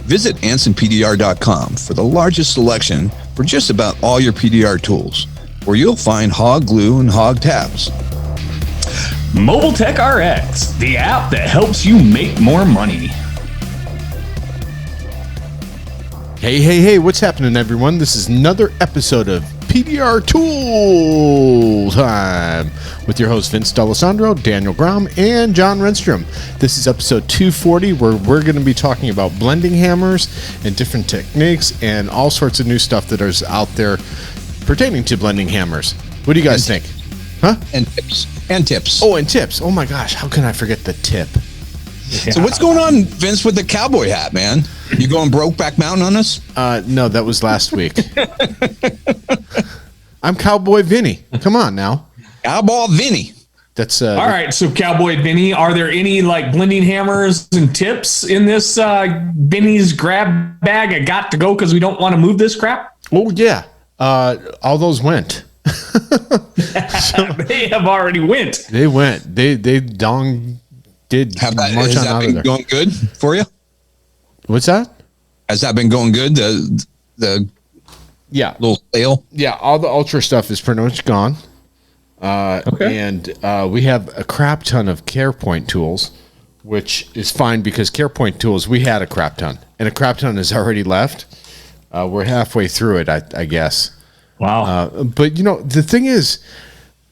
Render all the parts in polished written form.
Visit AnsonPDR.com for the largest selection for just about all your PDR tools, where you'll find hog glue and hog tabs. Mobile Tech RX, the app that helps you make more money. Hey, what's happening, everyone? This is another episode of PDR Tool Time with your host Vince D'Alessandro, Daniel Grom, and John Renstrom. This is episode 240, where we're going to be talking about blending hammers and different techniques and all sorts of new stuff that is out there pertaining to blending hammers. What do you guys think? Huh? And tips. Oh, and tips. Oh my gosh, how can I forget the tip? Yeah. So what's going on, Vince, with the cowboy hat, man? You going Brokeback Mountain on us? No, that was last week. I'm Cowboy Vinny. Come on now. Cowboy Vinny. That's all right. So Cowboy Vinny, are there any like blending hammers and tips in this Vinny's grab bag? I got to go because we don't want to move this crap. Oh yeah. All those went. They have already went. They went. They did has march on that out been of there. Going good for you? What's that? Has that been going good? The Yeah, little sale? yeah. All the Ultra stuff is pretty much gone. Okay. And we have a crap ton of CarePoint tools, which is fine because CarePoint tools, we had a crap ton, and a crap ton is already left. We're halfway through it, I guess. Wow. But you know, the thing is,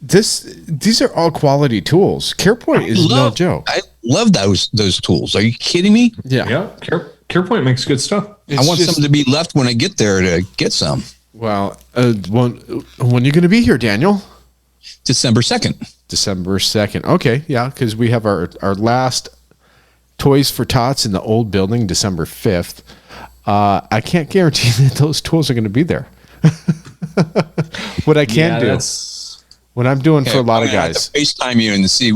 these are all quality tools. CarePoint is no joke. I love those tools. Are you kidding me? Yeah. CarePoint makes good stuff. I want some to be left when I get there to get some. Well, when are you going to be here, Daniel? December 2nd. December 2nd. Okay, yeah, because we have our last Toys for Tots in the old building, December 5th. I can't guarantee that those tools are going to be there. What I can do, what I'm doing for a lot of guys, to FaceTime you and see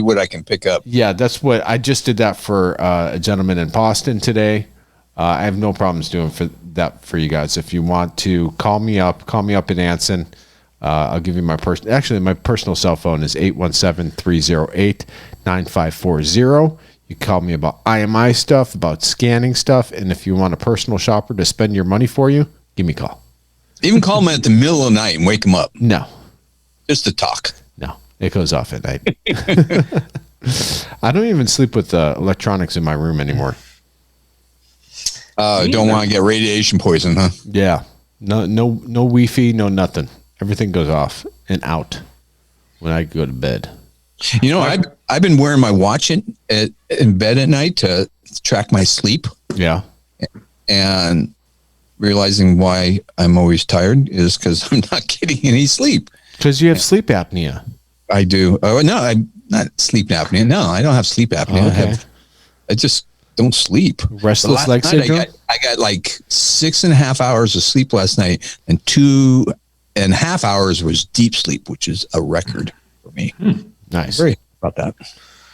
what I can pick up. Yeah, that's what I just did that for a gentleman in Boston today. I have no problems doing that for you guys. If you want to call me up in Anson. I'll give you my personal cell phone is 817-308-9540. You call me about IMI stuff, about scanning stuff, and if you want a personal shopper to spend your money for you, give me a call. Even call them at the middle of the night and wake them up. No. Just to talk. No, it goes off at night. I don't even sleep with electronics in my room anymore. Don't want to get radiation poison, huh? Yeah. No Wi-Fi, no nothing. Everything goes off and out when I go to bed. You know, I've been wearing my watch in bed at night to track my sleep. Yeah. And realizing why I'm always tired is because I'm not getting any sleep. Because you have sleep apnea. I do. Oh, no, I'm not sleep apnea. No, I don't have sleep apnea. Oh, okay. I just don't sleep. Restless leg syndrome? I got like 6.5 hours of sleep last night, and 2.5 hours was deep sleep, which is a record for me. Nice. I'm very about that.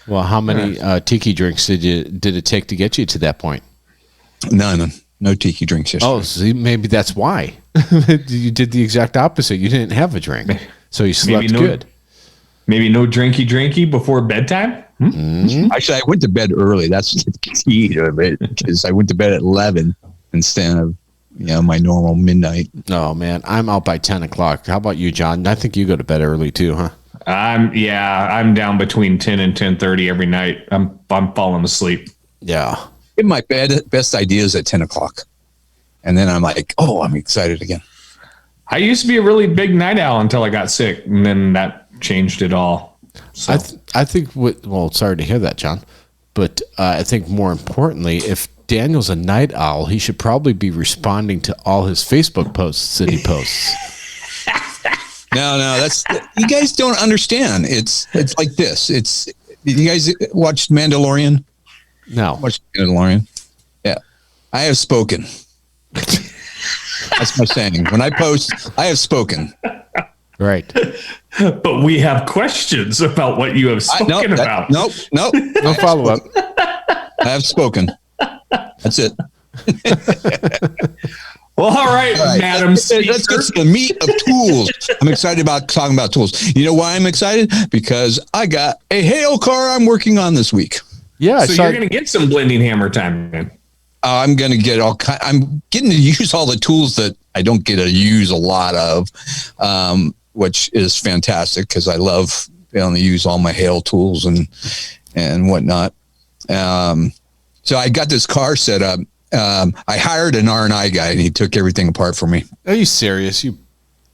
Well, how many tiki drinks did it take to get you to that point? None. No tiki drinks yesterday. Oh, see, maybe that's why. You did the exact opposite. You didn't have a drink, so you slept good. Maybe no drinky before bedtime? Mm-hmm. Actually, I went to bed early. That's the key to it, because I went to bed at 11 instead of my normal midnight. Oh, man. I'm out by 10 o'clock. How about you, John? I think you go to bed early too, huh? I'm down between 10 and 10:30 every night. I'm falling asleep. Yeah. Get my best ideas at 10 o'clock. And then I'm like, I'm excited again. I used to be a really big night owl until I got sick, and then that changed it all. So. I think, sorry to hear that, John. But I think more importantly, if Daniel's a night owl, he should probably be responding to all his Facebook posts that he posts. No, that's you guys don't understand. It's like this. You guys watched Mandalorian? No. Watched Mandalorian? Yeah. I have spoken. That's my saying. When I post, I have spoken. Right. But we have questions about what you have spoken about. No follow up. I have spoken. That's it. Well, all right, Madam. Let's get to the meat of tools. I'm excited about talking about tools. You know why I'm excited? Because I got a hail car I'm working on this week. Yeah. So you're going to get some blending hammer time, man. I'm going to get I'm getting to use all the tools that I don't get to use a lot of, which is fantastic because I love being able to use all my hail tools and whatnot. So I got this car set up. I hired an R&I guy and he took everything apart for me. Are you serious? You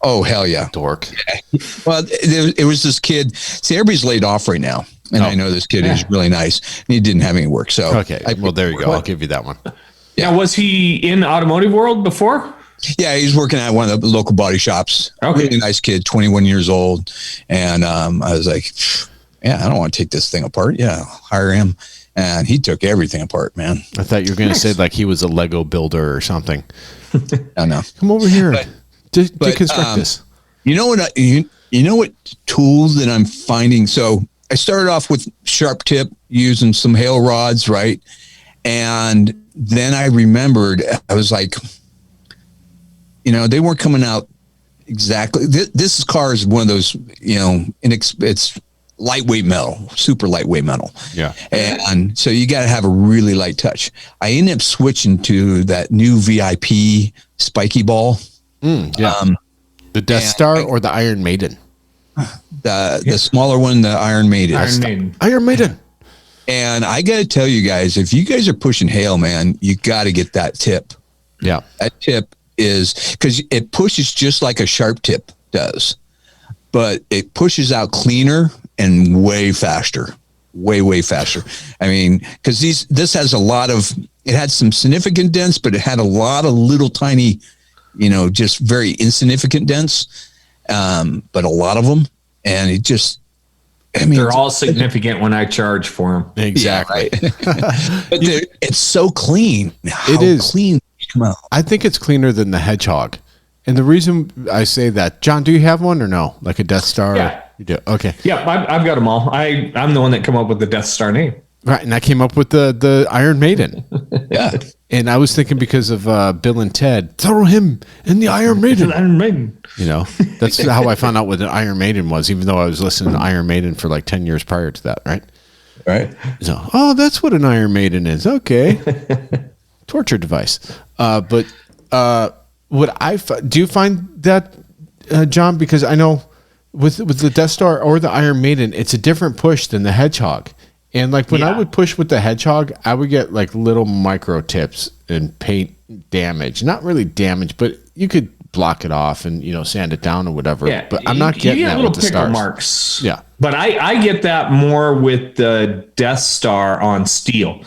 Oh, hell yeah. dork. Yeah. Well, it was this kid. See, everybody's laid off right now. And I know this kid is really nice. And he didn't have any work. So Okay. Well, there you go. I'll give you that one. Now, was he in the automotive world before? yeah, he's working at one of the local body shops. Okay. Really nice kid, 21 years old. And I was like, yeah, I don't want to take this thing apart. Yeah, hire him. And he took everything apart, man. I thought you were going to say like he was a Lego builder or something. I know. Come over here. But- Deconstruct this. You know what? You know what tools that I'm finding? So I started off with sharp tip, using some hail rods, right? And then I remembered, I was like, they weren't coming out exactly. This car is one of those, it's lightweight metal, super lightweight metal. Yeah. And so you got to have a really light touch. I ended up switching to that new VIP spiky ball. Yeah. The Death Star or the Iron Maiden? The smaller one, the Iron Maiden. Iron Maiden. And I got to tell you guys, if you guys are pushing hail, man, you got to get that tip. Yeah. That tip is because it pushes just like a sharp tip does, but it pushes out cleaner and way faster, way faster. I mean, because this has it had some significant dents, but it had a lot of little tiny, just very insignificant dents, but a lot of them. And it just, they're all significant when I charge for them. Exactly. Yeah, right. But it's so clean. It is clean. Come on. I think it's cleaner than the Hedgehog. And the reason I say that, John, do you have one or no? Like a Death Star? Yeah. You do? Okay. Yeah, I've got them all. I'm the one that come up with the Death Star name. Right. And I came up with the Iron Maiden. Yeah. And I was thinking because of Bill and Ted, throw him in the Iron Maiden. Iron Maiden. That's how I found out what an Iron Maiden was, even though I was listening to Iron Maiden for like 10 years prior to that, right? Right. So, that's what an Iron Maiden is. Okay. Torture device. But do you find that, John? Because I know with the Death Star or the Iron Maiden, it's a different push than the Hedgehog. And like when I would push with the Hedgehog, I would get like little micro tips and paint damage. Not really damage, but you could block it off and sand it down or whatever. Yeah, but I'm not getting that with the pickle stars. marks. Yeah, but I get that more with the Death Star on steel.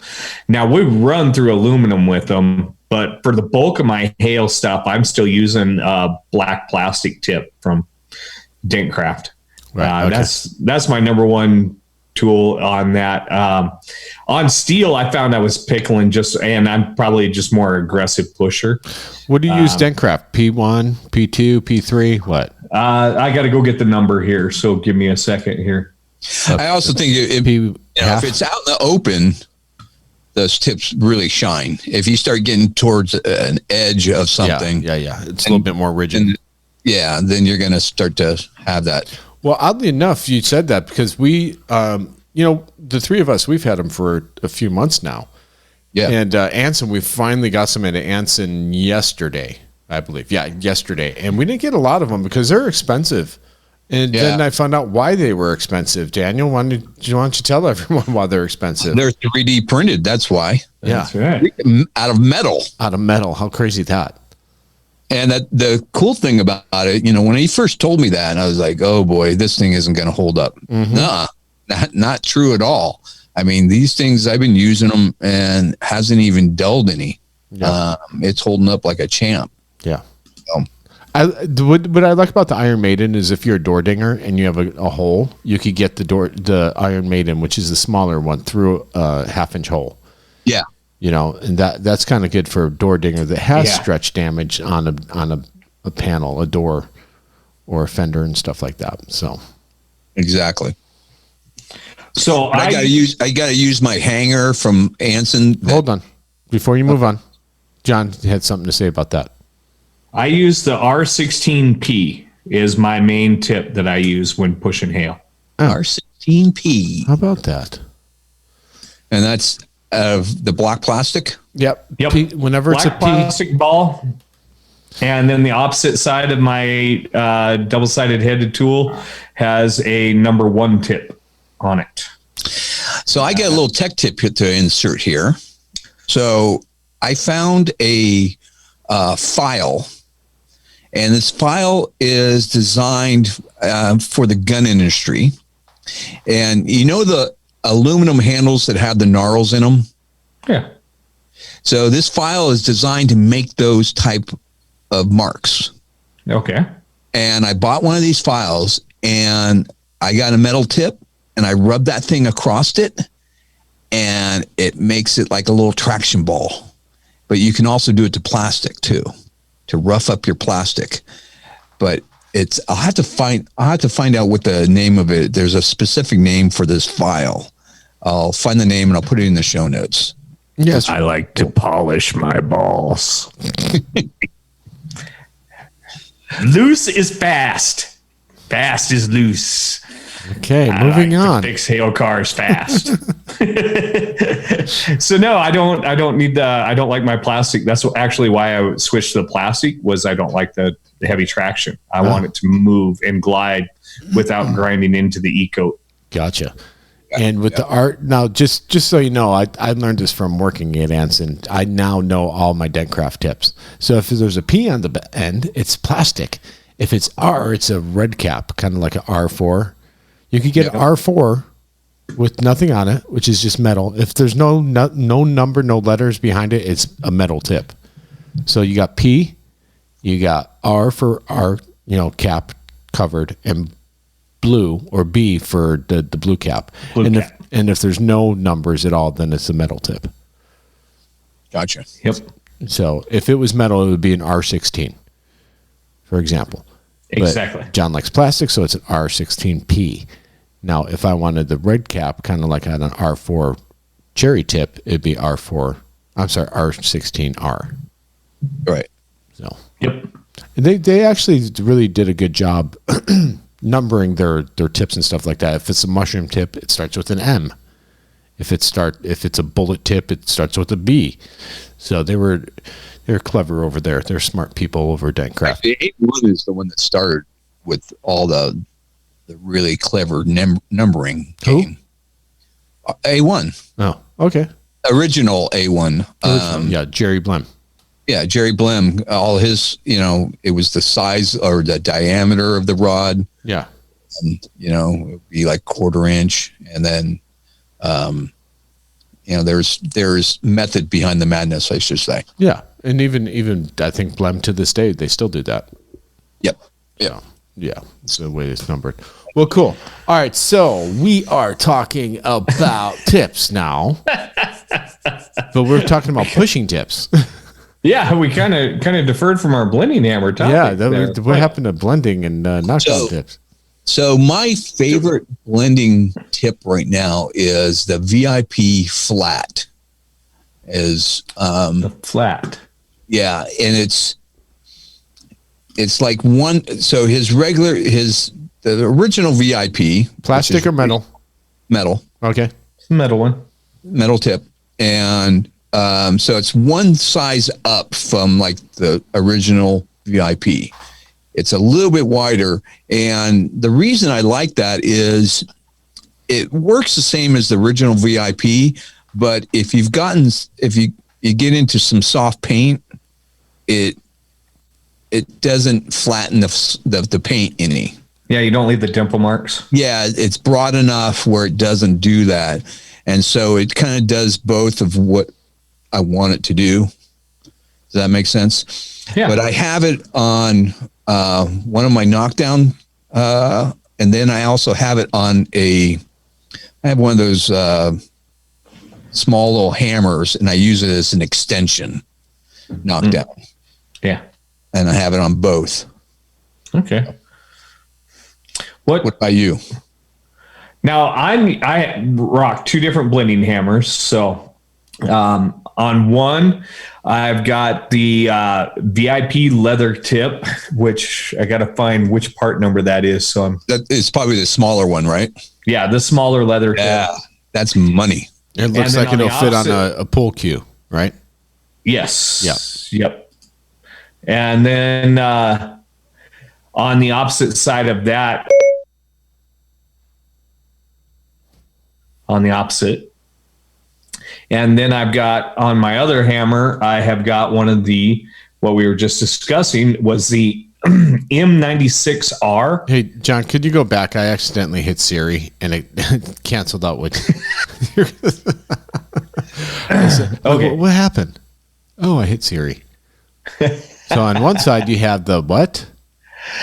Now we run through aluminum with them, but for the bulk of my hail stuff, I'm still using a black plastic tip from Dentcraft. Right, okay. That's my number one tool on that. On steel, I found I was pickling and I'm probably just more aggressive pusher. What do you use Dentcraft? P1, P2, P3, what? I got to go get the number here, so give me a second here. I also think if it's out in the open, those tips really shine. If you start getting towards an edge of something, yeah, it's a little bit more rigid. Then you're going to start to have that. Well, oddly enough, you said that because we, the three of us, we've had them for a few months now. Yeah. And Anson, we finally got some into Anson yesterday, I believe. Yeah, yesterday. And we didn't get a lot of them because they're expensive. And then I found out why they were expensive. Daniel, why don't you tell everyone why they're expensive? They're 3D printed. That's why. That's right. Out of metal. Out of metal. How crazy that? And the cool thing about it, when he first told me that, I was like, oh boy, this thing isn't going to hold up. Mm-hmm. Nah, not true at all. I mean, these things, I've been using them and hasn't even dulled any. Yeah. It's holding up like a champ. Yeah. What I like about the Iron Maiden is if you're a door dinger and you have a hole, you could get the Iron Maiden, which is the smaller one, through a 1/2-inch hole. Yeah. And that's kind of good for a door dinger that has stretch damage on a panel, a door, or a fender and stuff like that. So exactly. So I gotta use my hanger from Anson. Hold on, before you move on, John had something to say about that. I use the R16P is my main tip that I use when pushing hail. R16P. How about that? And that's of the black plastic. Yep. Yep. Whenever it's Black a plastic ball. And then the opposite side of my double-sided headed tool has a number 1 tip on it. So I get a little tech tip to insert here. So I found a file, and this file is designed for the gun industry. And you know the aluminum handles that have the gnarls in them? Yeah. So this file is designed to make those type of marks. Okay. And I bought one of these files, and I got a metal tip, and I rubbed that thing across it, and it makes it like a little traction ball. But you can also do it to plastic too, to rough up your plastic. But I'll have to find out what the name of it. There's a specific name for this file. I'll find the name and I'll put it in the show notes. Yes. I like to polish my balls. Loose is fast. Fast is loose. Okay, I moving like to on. fix hail cars fast. So no, I don't need I don't like my plastic. That's actually why I switched to the plastic, was I don't like the heavy traction. I want it to move and glide without grinding into the E-coat. Gotcha. And with the art, now just so you know, I learned this from working at Anson. I now know all my Dentcraft tips. So if there's a P on the end, it's plastic. If it's R, it's a red cap, kind of like an R4. You could get an R4 with nothing on it, which is just metal. If there's no number, no letters behind it, it's a metal tip. So you got P, you got R for R, cap covered, and blue, or B for the blue cap. And if there's no numbers at all, then it's a metal tip. Gotcha. Yep. So if it was metal, it would be an R16, for example. Exactly. But John likes plastic, so it's an R16P. Now, if I wanted the red cap, kind of like on an R4 cherry tip, it'd be R16R. Right. So Yep. they actually really did a good job numbering their tips and stuff like that. If it's a mushroom tip, it starts with an M. If it's a bullet tip, it starts with a B. So they're clever over there. They're smart people over at Dentcraft. The A1 is the one that started with all the really clever numbering game. A1. Oh, okay. Original A1. Yeah, Jerry Blem. Yeah, Jerry Blem. All his, it was the size or the diameter of the rod. Yeah. And, it would be like 1/4 inch. And then, there's method behind the madness, I should say. Yeah. And even I think Blem to this day, they still do that. Yep. So, yeah. It's the way it's numbered. Well, cool. All right. So we are talking about tips now, but we're talking about pushing tips. Yeah, we kind of deferred from our blending hammer topic. Yeah. What happened to blending and knockdown tips? So my favorite blending tip right now is the VIP flat. The flat. Yeah, and it's like one. So the original VIP, Plastic or metal? Metal. Okay. Metal one. Metal tip, and so it's one size up from like the original VIP. It's a little bit wider, and the reason I like that is it works the same as the original VIP, but if you get into some soft paint, it doesn't flatten the paint any. Yeah, you don't leave the dimple marks. Yeah, it's broad enough where it doesn't do that, and so it kind of does both of what I want it to do. Does that make sense? Yeah. But I have it on one of my knockdown, and then I also have it on I have one of those small little hammers, and I use it as an extension knockdown. Yeah. And I have it on both. Okay. What about you? Now I rock 2 different blending hammers. So on one, I've got the VIP leather tip, which I got to find which part number that is. So That is probably the smaller one, right? the smaller leather tip. Yeah, that's money. It looks like it'll fit on a pull cue, right? Yes. Yep. And then on the opposite side of that, and then I've got on my other hammer, I have got one of the, what we were just discussing was the M96R. Hey, John, could you go back? I accidentally hit Siri and it canceled out what. Okay. What happened? Oh, I hit Siri. So on one side, you have the what?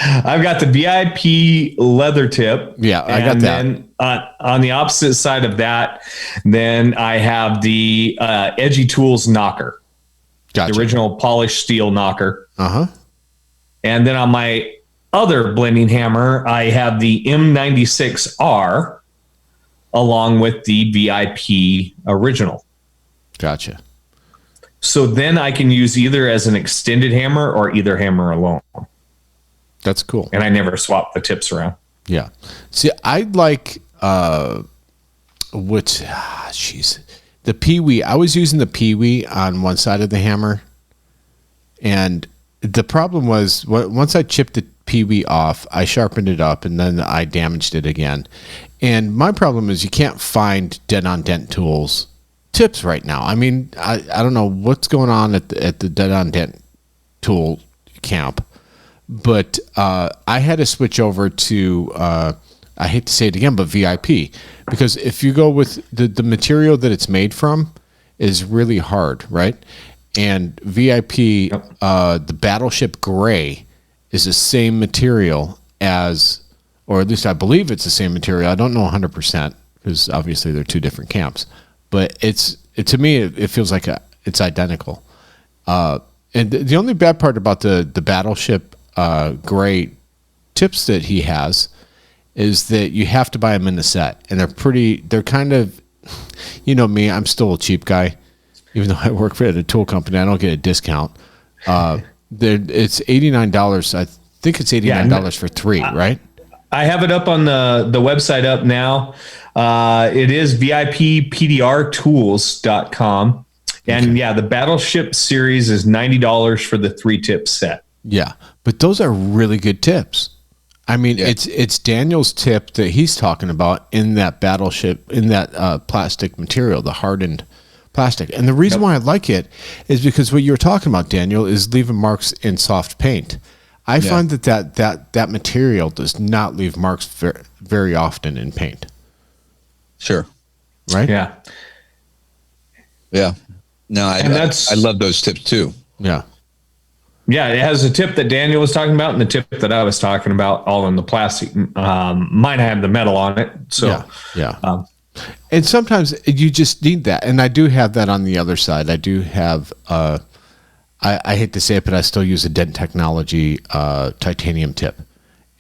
I've got the VIP leather tip. Yeah, I got that. Then on the opposite side of that, then I have the Edgy Tools knocker. Gotcha. The original polished steel knocker. Uh-huh. And then on my other blending hammer, I have the M96R along with the VIP original. Gotcha. So then I can use either as an extended hammer or either hammer alone. That's cool. And I never swap the tips around. Yeah. See, I like the Pee-wee. I was using the Pee-wee on one side of the hammer, and the problem was once I chipped the Pee-wee off, I sharpened it up, and then I damaged it again. And my problem is you can't find dead-on dent tools tips right now. I mean, I don't know what's going on at the dead-on dent tool camp, but I had to switch over to I hate to say it again, but VIP, because if you go with the material that it's made from is really hard, right? And VIP, the Battleship Gray, is the same material as, or at least I believe it's the same material. I don't know 100% because obviously they're two different camps, but to me it feels like it's identical. And the only bad part about the Battleship Gray tips that he has is that you have to buy them in the set, and they're kind of, you know me, I'm still a cheap guy. Even though I work at a tool company, I don't get a discount. It's $89. I think it's $89 for three, right? I have it up on the website up now. It is VIPPDRtools.com. And yeah, the Battleship series is $90 for the 3-tip set. Yeah, but those are really good tips. I mean, it's Daniel's tip that he's talking about in that Battleship, in that plastic material, the hardened plastic. And the reason why I like it is because what you were talking about, Daniel, is leaving marks in soft paint. I find that material does not leave marks very, very often in paint. Sure. Right? Yeah. Yeah. No, I love those tips too. Yeah. Yeah, it has the tip that Daniel was talking about and the tip that I was talking about, all in the plastic. Mine had the metal on it. So yeah. And sometimes you just need that. And I do have that on the other side. I do have, I hate to say it, but I still use a Dent Technology titanium tip.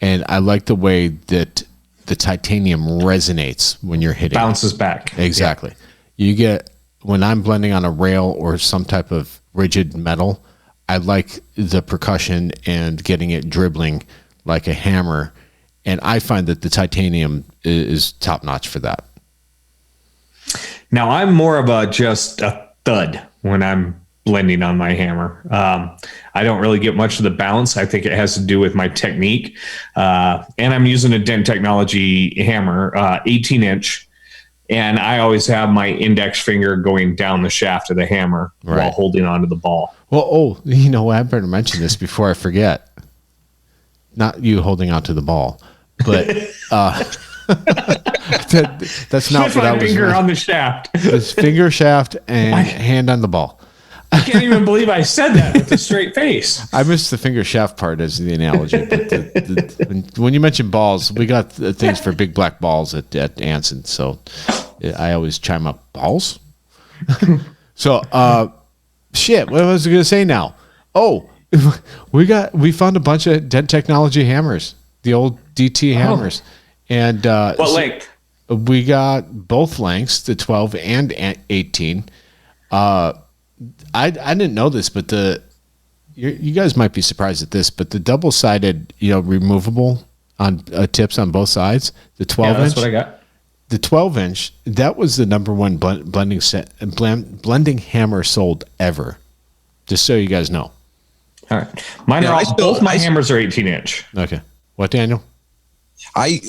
And I like the way that the titanium resonates when you're hitting. Bounces back. Exactly. Yeah. You get, when I'm blending on a rail or some type of rigid metal, I like the percussion and getting it dribbling like a hammer. And I find that the titanium is top notch for that. Now I'm more of just a thud when I'm blending on my hammer. I don't really get much of the bounce. I think it has to do with my technique. And I'm using a Dent Technology hammer, 18-inch. And I always have my index finger going down the shaft of the hammer while holding onto the ball. Well, you know what? I better mention this before I forget. Not you holding onto the ball, but that's not with what I my was. Finger on the shaft. It's finger shaft and hand on the ball. I can't even believe I said that with a straight face. I missed the finger shaft part as the analogy. But when you mention balls, we got things for big black balls at Anson. So I always chime up balls. So, shit, what was I going to say now? Oh, we found a bunch of Dent Technology hammers, the old DT hammers. And what length? We got both lengths, the 12 and 18. I didn't know this, but you guys might be surprised at this, but the double-sided, removable on tips on both sides, the 12-inch. That's what I got. the 12-inch, that was the number one blending hammer sold ever. Just so you guys know. All right. Mine are both my hammers are 18-inch. Okay. What, Daniel? I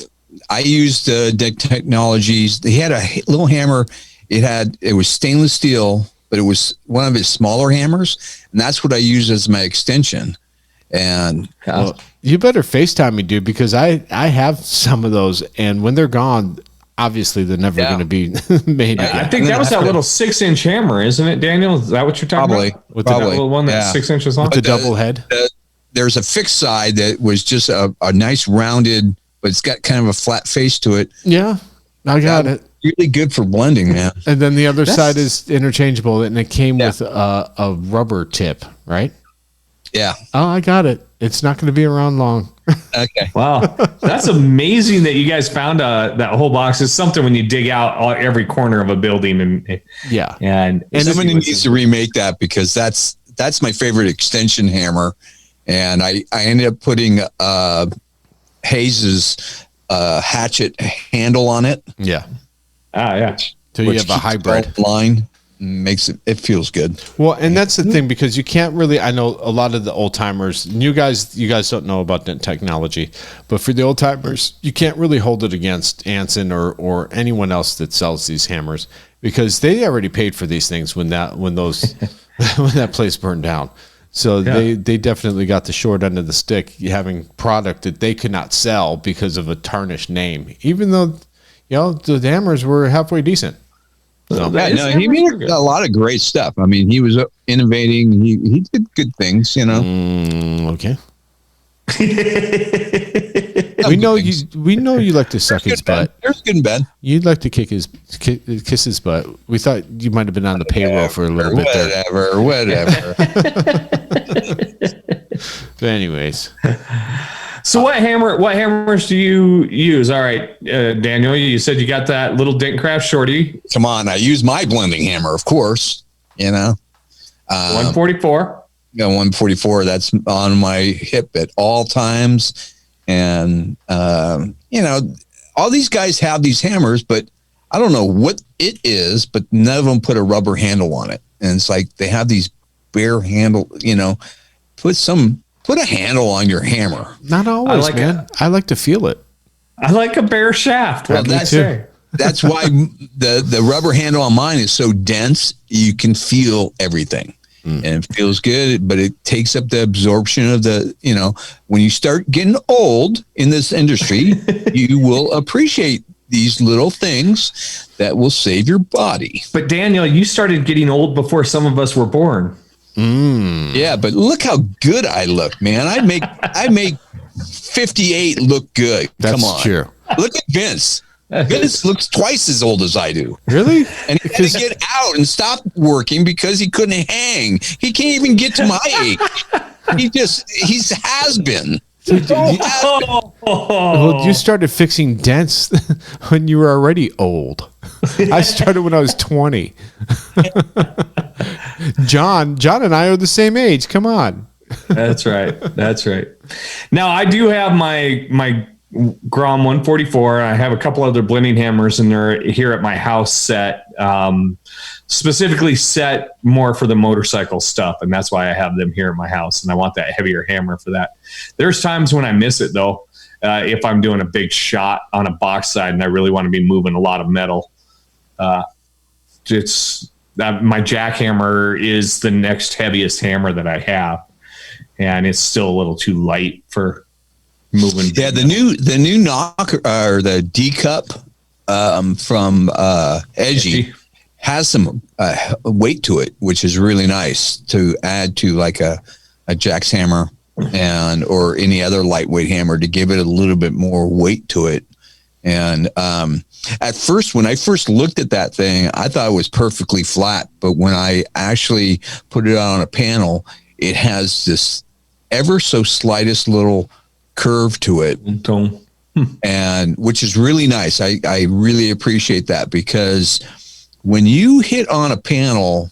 used Dick Technologies. He had a little hammer. It was stainless steel, but it was one of his smaller hammers, and that's what I used as my extension. And well, you better FaceTime me, dude, because I have some of those, and when they're gone, obviously they're never going to be made again. I think that was that little 6-inch hammer, isn't it, Daniel? Is that what you're talking about? With the little one that's 6 inches long? With the double head? There's a fixed side that was just a nice rounded, but it's got kind of a flat face to it. Yeah, I got it. Really good for blending, man. And then the other side is interchangeable, and it came with a rubber tip, right? Yeah. Oh, I got it. It's not going to be around long. Okay. Wow. That's amazing that you guys found that whole box. It's something when you dig out every corner of a building. And somebody needs to remake that, because that's my favorite extension hammer. And I ended up putting Hayes's hatchet handle on it. Yeah. Yeah. So you have a hybrid line. Makes it feels good. Well, and that's the thing, because you can't really, I know a lot of the old timers, you guys don't know about that technology, but for the old timers, you can't really hold it against Anson or anyone else that sells these hammers, because they already paid for these things when that place burned down. So they definitely got the short end of the stick, having product that they could not sell because of a tarnished name, even though the hammers were halfway decent. So, he made a lot of great stuff. I mean, he was innovating. He did good things, Okay. we know you like to suck his butt. There's good and bad. You'd like to kiss his butt. We thought you might have been on the payroll for a little bit there. Whatever. But anyways. So what hammers do you use? All right, Daniel, you said you got that little Dentcraft Shorty. Come on, I use my blending hammer, of course. 144. 144. That's on my hip at all times. And all these guys have these hammers, but I don't know what it is, but none of them put a rubber handle on it. And it's like they have these bare handle. Put a handle on your hammer. Not always, man. I like to feel it. I like a bare shaft. Well, that's why the rubber handle on mine is so dense. You can feel everything, and it feels good. But it takes up the absorption of when you start getting old in this industry, you will appreciate these little things that will save your body. But Daniel, you started getting old before some of us were born. Yeah, but look how good I look, man. I make 58 look good. That's Come on. True. Look at Vince. Vince looks twice as old as I do. Really? And he had to get out and stop working because he couldn't hang. He can't even get to my age. He's has been. Well, you started fixing dents when you were already old. I started when I was 20. John and I are the same age. Come on. That's right. Now I do have my Grom 144. I have a couple other blending hammers, and they're here at my house set, specifically set more for the motorcycle stuff. And that's why I have them here at my house. And I want that heavier hammer for that. There's times when I miss it though. If I'm doing a big shot on a box side and I really want to be moving a lot of metal, my jackhammer is the next heaviest hammer that I have, and it's still a little too light for moving. Yeah, the new knock or the D cup from Edgy has some weight to it, which is really nice to add to like a Jack's hammer or any other lightweight hammer to give it a little bit more weight to it. And at first, when I first looked at that thing, I thought it was perfectly flat. But when I actually put it on a panel, it has this ever so slightest little curve to it, and which is really nice. I really appreciate that, because when you hit on a panel,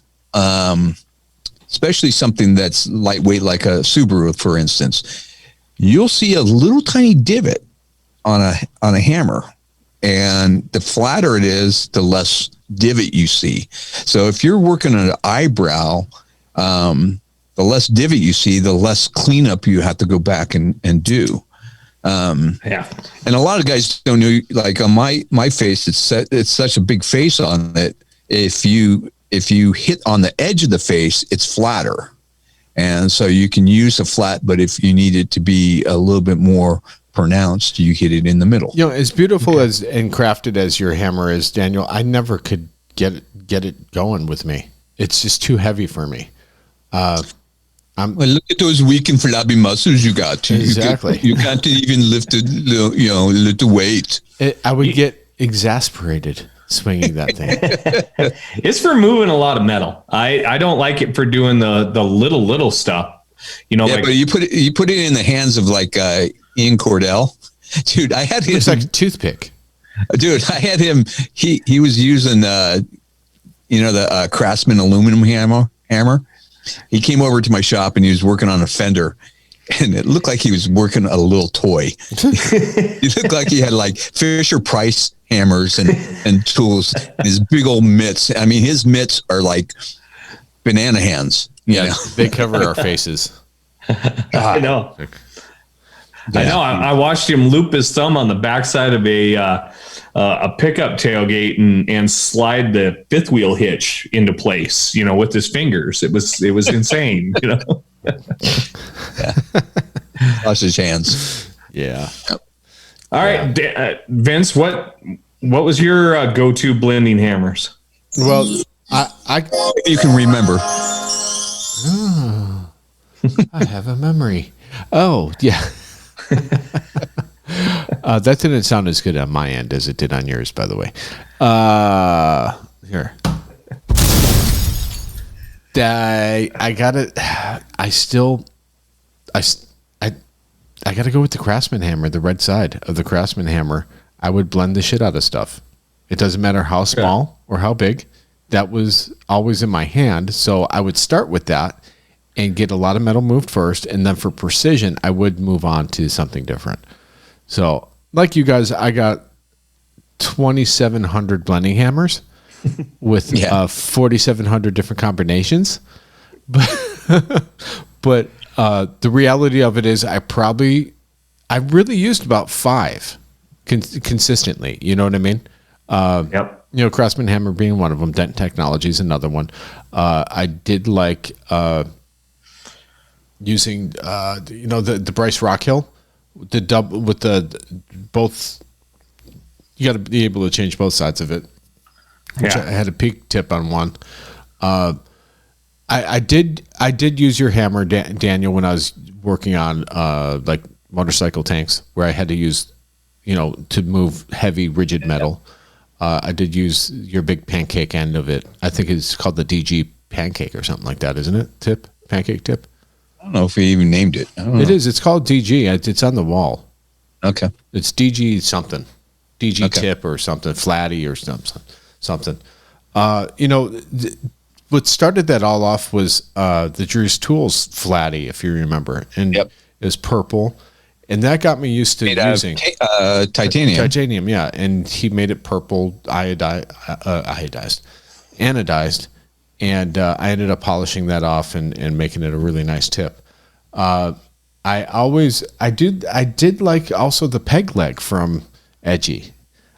especially something that's lightweight like a Subaru, for instance, you'll see a little tiny divot on a hammer, and the flatter it is, the less divot you see. So if you're working on an eyebrow, the less divot you see, the less cleanup you have to go back and do. Yeah. And a lot of guys don't know, like on my face, it's such a big face on it. If you hit on the edge of the face, it's flatter. And so you can use a flat, but if you need it to be a little bit more pronounced, you hit it in the middle. You know, as beautiful as and crafted as your hammer is, Daniel, I never could get it going with me. It's just too heavy for me. Well, look at those weak and flabby muscles you got. Exactly. You can't even lift the weight. I would get exasperated swinging that thing. It's for moving a lot of metal. I don't like it for doing the little stuff. Yeah, like, but you put it in the hands of like Ian Cordell. Dude, I had him. Looks like a toothpick. Dude, I had him. He was using the Craftsman aluminum hammer. He came over to my shop and he was working on a fender, and it looked like he was working a little toy. He looked like he had like Fisher Price hammers and tools, and his big old mitts. I mean, his mitts are like banana hands. Yeah, they cover our faces. I know. I know. I watched him loop his thumb on the backside of a pickup tailgate and slide the fifth wheel hitch into place, with his fingers. It was insane, Yeah. Lost his hands. Yeah. All right, Vince, what was your go-to blending hammers? Well, you can remember. I have a memory. Oh, yeah. That didn't sound as good on my end as it did on yours, by the way. Here. I got it. I got to go with the Craftsman hammer, the red side of the Craftsman hammer. I would blend the shit out of stuff. It doesn't matter how small or how big. That was always in my hand. So I would start with that and get a lot of metal moved first. And then for precision, I would move on to something different. So like you guys, I got 2,700 blending hammers with 4,700 different combinations. But the reality of it is I really used about 5 consistently. You know what I mean? Yep. Craftsman hammer being one of them. Dent Technologies another one. I did like using the Bryce Rockhill, the double with the both. You got to be able to change both sides of it. Which I had a peak tip on one. I did use your hammer, Daniel, when I was working on like motorcycle tanks, where I had to use, to move heavy rigid metal. I did use your big pancake end of it. I think it's called the DG pancake or something like that, isn't it? Pancake tip. I don't know if we even named it. I don't know. It is. It's called DG. It's on the wall. Okay. It's DG something. DG tip or something. Flatty or something. What started that all off was the Drew's Tools Flatty, if you remember, and it was purple, and that got me used to using titanium. Titanium, yeah, and he made it purple, anodized, and I ended up polishing that off and making it a really nice tip. I did like also the peg leg from Edgy.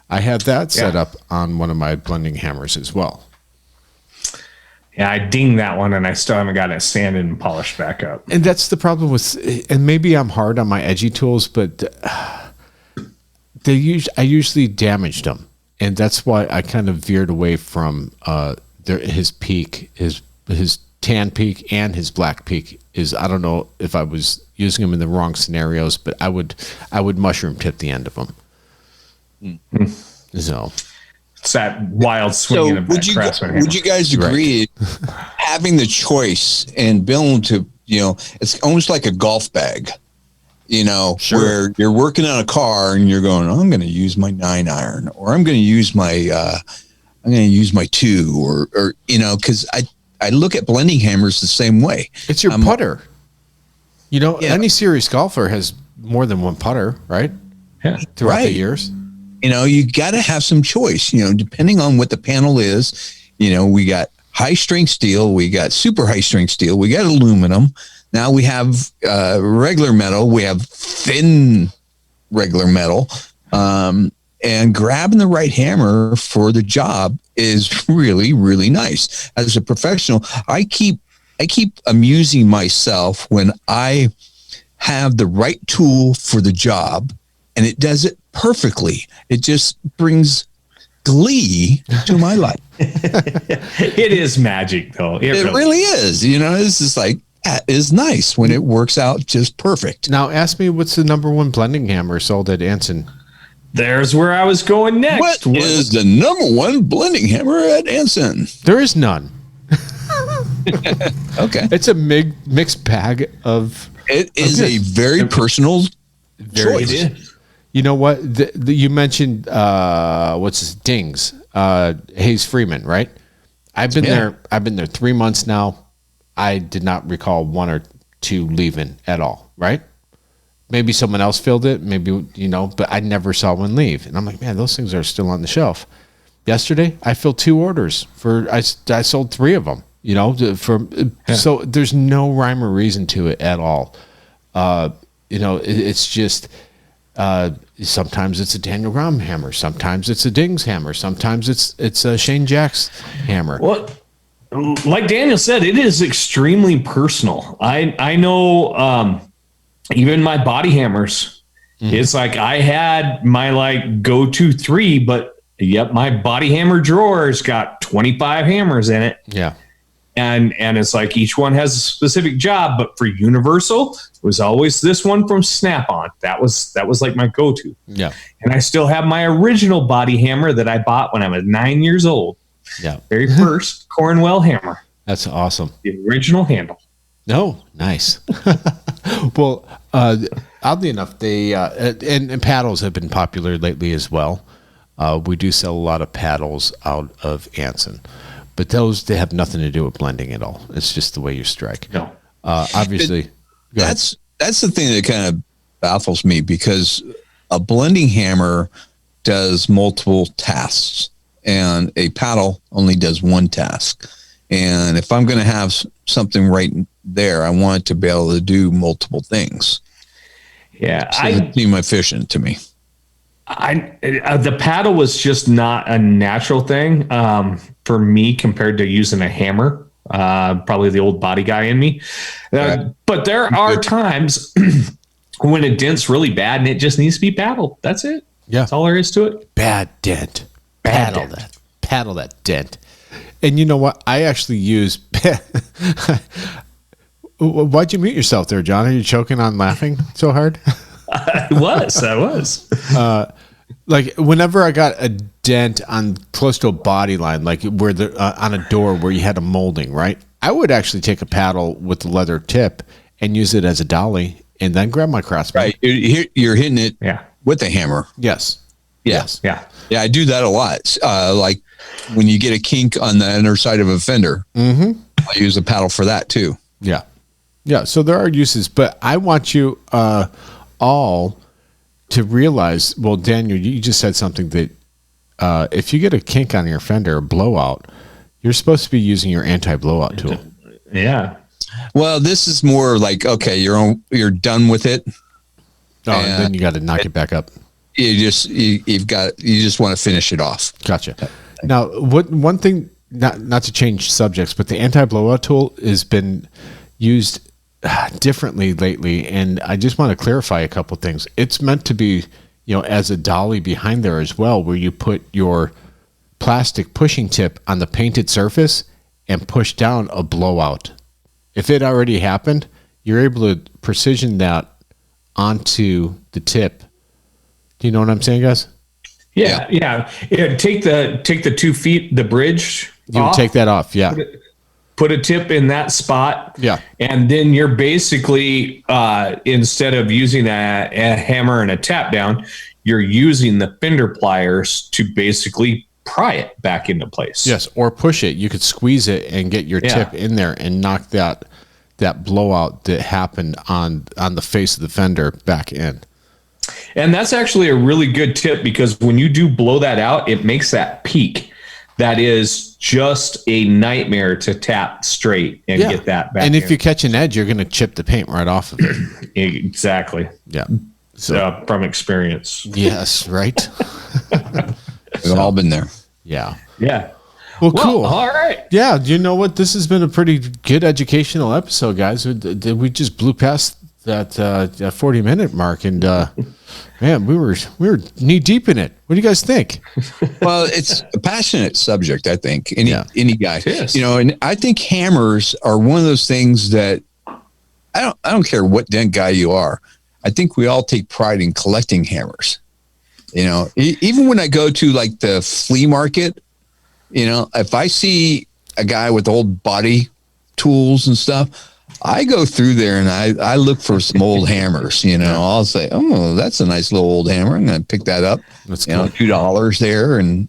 I have that set up on one of my blending hammers as well. Yeah, I dinged that one, and I still haven't got it sanded and polished back up. And that's the problem with, and maybe I'm hard on my Edgy tools, but I usually damaged them, and that's why I kind of veered away from his peak, his tan peak and his black peak. I don't know if I was using them in the wrong scenarios, but I would mushroom tip the end of them. So. It's that wild swinging of that Craftsman hammer. Would you guys agree having the choice and being able to, it's almost like a golf bag, where you're working on a car and you're going, I'm going to use my 9-iron, or I'm going to use my 2, or because I look at blending hammers the same way. It's your putter. Any serious golfer has more than one putter, right? Yeah. Throughout the years. you got to have some choice, depending on what the panel is. We got high strength steel, we got super high strength steel, we got aluminum. Now we have regular metal, we have thin regular metal. And grabbing the right hammer for the job is really, really nice. As a professional, I keep amusing myself when I have the right tool for the job and it does it perfectly. It just brings glee to my life. It is magic, though. It really is. It's just like, that is nice when it works out just perfect. Now, ask me what's the number one blending hammer sold at Anson? There's where I was going next. What is the number one blending hammer at Anson? There is none. Okay. It's a mixed bag of... It is a very personal choice. It is. You know what? You mentioned, what's his Dings, Hayes Freeman, right? I've been there 3 months now. I did not recall one or two leaving at all, right? Maybe someone else filled it, maybe, but I never saw one leave. And I'm like, man, those things are still on the shelf. Yesterday, I filled 2 orders I sold 3 of them, so there's no rhyme or reason to it at all. It's just, sometimes it's a Daniel Graham hammer. Sometimes it's a Dings hammer. Sometimes it's a Shane Jack's hammer. Well, like Daniel said, it is extremely personal. I know, even my body hammers, it's like I had my go-to 3, but my body hammer drawer's got 25 hammers in it. Yeah. And it's like each one has a specific job, but for Universal, it was always this one from Snap-on. That was like my go-to. Yeah. And I still have my original body hammer that I bought when I was 9 years old. Yeah. Very first Cornwell hammer. That's awesome. The original handle. No, nice. Well, oddly enough, they and paddles have been popular lately as well. We do sell a lot of paddles out of Anson, but they have nothing to do with blending at all. It's just the way you strike. No, obviously. That's the thing that kind of baffles me, because a blending hammer does multiple tasks and a paddle only does one task. And if I'm going to have something right there, I want it to be able to do multiple things. Yeah, so it seemed efficient to me. The paddle was just not a natural thing for me compared to using a hammer. Probably the old body guy in me. But there are times when a dent's really bad and it just needs to be paddled. That's it. Yeah. That's all there is to it. Bad dent. Paddle that dent. And you know what? I actually use... Why'd you mute yourself there, John? Are you choking on laughing so hard? I was. Like whenever I got a dent on close to a body line, like where on a door where you had a molding, right? I would actually take a paddle with the leather tip and use it as a dolly and then grab my crossbow. Right. You're hitting it with a hammer. Yes. Yeah. I do that a lot. Like when you get a kink on the inner side of a fender, I use a paddle for that too. Yeah. Yeah. So there are uses, but I want you all to realize, well, Daniel, you just said something that if you get a kink on your fender, a blowout, you're supposed to be using your anti-blowout tool. Yeah. Well, this is more like, okay, you're done with it. Oh, and then you got to knock it back up. You just want to finish it off. Gotcha. Now, one thing, not to change subjects, but the anti-blowout tool has been used differently lately, and I just want to clarify a couple things. It's meant to be, as a dolly behind there as well, where you put your plastic pushing tip on the painted surface and push down a blowout. If it already happened, you're able to precision that onto the tip. Do you know what I'm saying, guys? Yeah. Take the 2 feet, the bridge. You would take that off, yeah. Put a tip in that spot. Yeah. And then you're basically, instead of using a hammer and a tap down, you're using the fender pliers to basically pry it back into place. Yes, or push it. You could squeeze it and get your tip in there and knock that blowout that happened on the face of the fender back in. And that's actually a really good tip, because when you do blow that out, it makes that peak. That is just a nightmare to tap straight and get that back. And if you catch an edge, you're going to chip the paint right off of it. Exactly. Yeah. So from experience. Yes, right. We've all been there. Yeah. Yeah. Well, cool. All right. Yeah, you know what? This has been a pretty good educational episode, guys. We just blew past that 40-minute mark, and man, we were knee deep in it. What do you guys think? Well, it's a passionate subject, I think. Any guy, is. and I think hammers are one of those things that I don't care what dent guy you are. I think we all take pride in collecting hammers. Even when I go to like the flea market, if I see a guy with old body tools and stuff, I go through there and I look for some old hammers. I'll say, oh, that's a nice little old hammer. I'm going to pick that up. That's cool. $2 there, and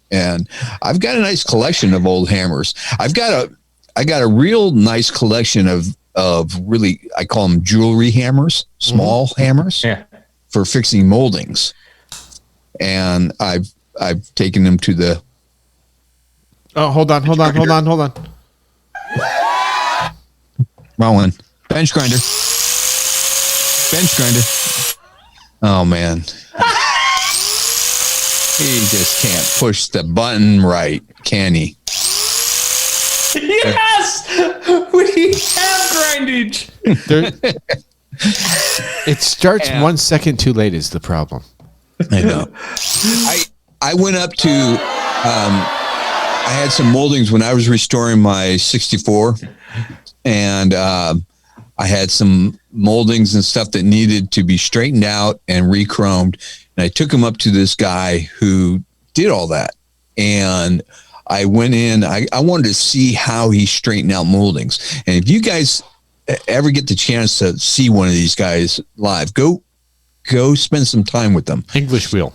I've got a nice collection of old hammers. I got a real nice collection of really, I call them jewelry hammers, small hammers for fixing moldings, and I've taken them to the. Oh, hold on. Wrong one. Bench grinder. Oh, man. He just can't push the button right, can he? Yes! We have grindage. It starts 1 second too late is the problem. I know. I went up to, I had some moldings when I was restoring my 64, and I had some moldings and stuff that needed to be straightened out and re-chromed. And I took them up to this guy who did all that. And I went in, I wanted to see how he straightened out moldings. And if you guys ever get the chance to see one of these guys live, go spend some time with them. English wheel.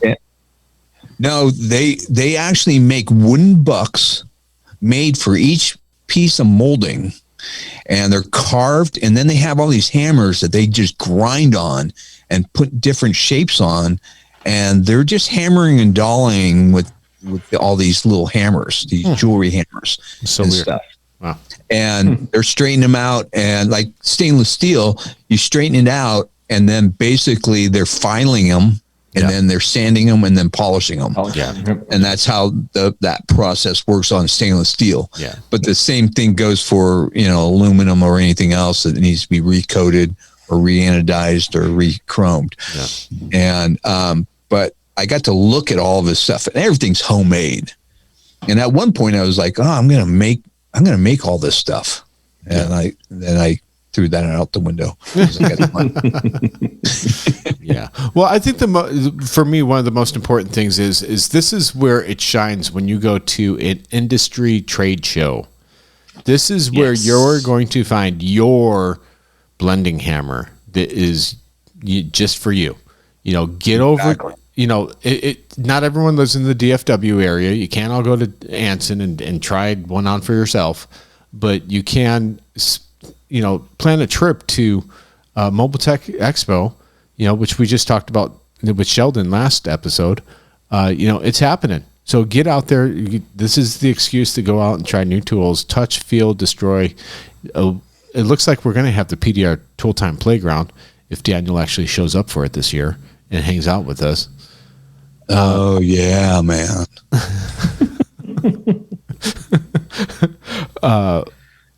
No, they actually make wooden bucks made for each piece of molding, and they're carved, and then they have all these hammers that they just grind on and put different shapes on, and they're just hammering and dolling with all these little hammers, these jewelry hammers. So and weird. Stuff. Wow. And they're straightening them out, and like stainless steel, you straighten it out, and then basically they're filing them, and then they're sanding them and then polishing them. Yeah. And that's how that process works on stainless steel. Yeah. But the same thing goes for, aluminum or anything else that needs to be recoated or re-anodized or re-chromed. Yeah. And, but I got to look at all this stuff, and everything's homemade. And at one point I was like, I'm going to make all this stuff. And I threw that out the window. Yeah. Well, I think for me, one of the most important things is this is where it shines when you go to an industry trade show. This is where you're going to find your blending hammer that is just for you. Get over. Not everyone lives in the DFW area. You can't all go to Anson and try one on for yourself, but you can, plan a trip to Mobile Tech Expo, which we just talked about with Sheldon last episode. It's happening. So get out there. This is the excuse to go out and try new tools, touch, feel, destroy. It looks like we're going to have the PDR Tool Time Playground if Daniel actually shows up for it this year and hangs out with us. Oh, yeah, man.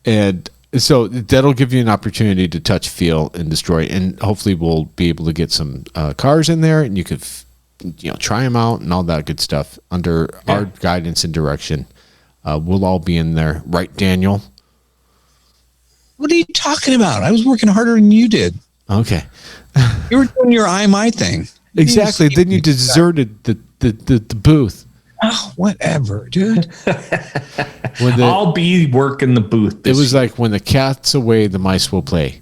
And so that'll give you an opportunity to touch, feel, and destroy. And hopefully we'll be able to get some cars in there, and you could try them out and all that good stuff under our guidance and direction. We'll all be in there. Right, Daniel? What are you talking about? I was working harder than you did. Okay. You were doing your IMI thing. Exactly. Then you deserted the booth. Oh, whatever, dude. I'll be working the booth. It was like, when the cat's away, the mice will play.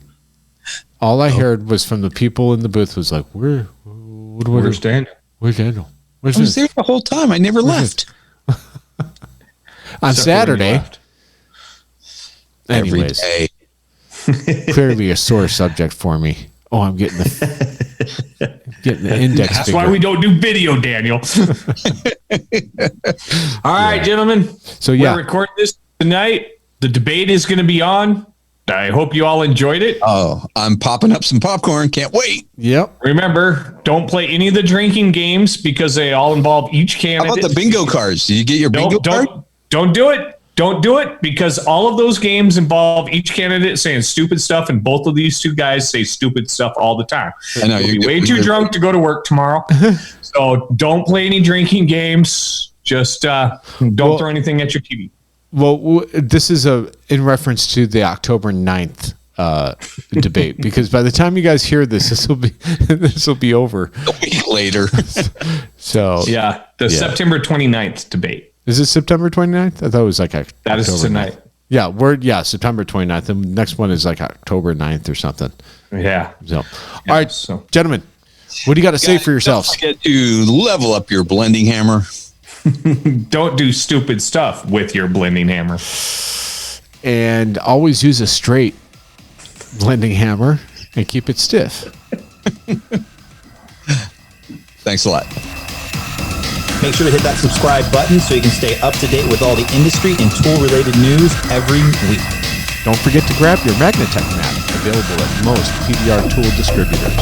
All I heard was from the people in the booth was like, where's Daniel? Where's Daniel? I was there the whole time. I never left. On Saturday. Every Anyways, day. clearly a sore subject for me. Oh, I'm getting the index. That's why we don't do video, Daniel. All right, gentlemen. So yeah, we're recording this tonight. The debate is going to be on. I hope you all enjoyed it. Oh, I'm popping up some popcorn. Can't wait. Yep. Remember, don't play any of the drinking games because they all involve each candidate. How about the bingo cards? Did you get your bingo card? Don't do it. Don't do it because all of those games involve each candidate saying stupid stuff, and both of these two guys say stupid stuff all the time. I know you'll be way too drunk to go to work tomorrow. So don't play any drinking games. Just don't throw anything at your TV. Well, this is in reference to the October 9th debate, because by the time you guys hear this will be over a week later. So yeah, September 29th debate. Is it September 29th? I thought it was like October. That is tonight. 9th. Yeah, September 29th. The next one is like October 9th or something. Yeah. So, all right, gentlemen, what do you got to say for yourselves? Don't forget to level up your blending hammer. Don't do stupid stuff with your blending hammer. And always use a straight blending hammer and keep it stiff. Thanks a lot. Make sure to hit that subscribe button so you can stay up to date with all the industry and tool-related news every week. Don't forget to grab your Magnatech mat, available at most PBR tool distributors.